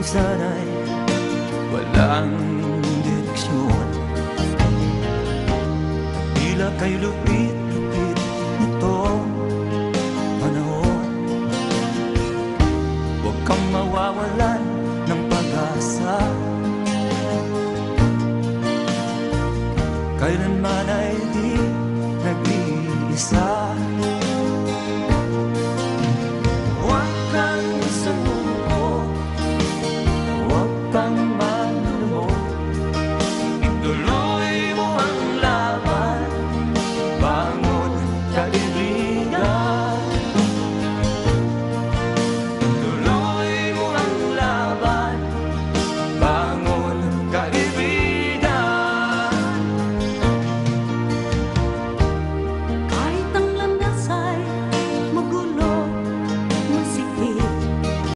minsan ay walang direksyon. Tila kay lupit-lupit nitong panahon. Huwag kang mawawala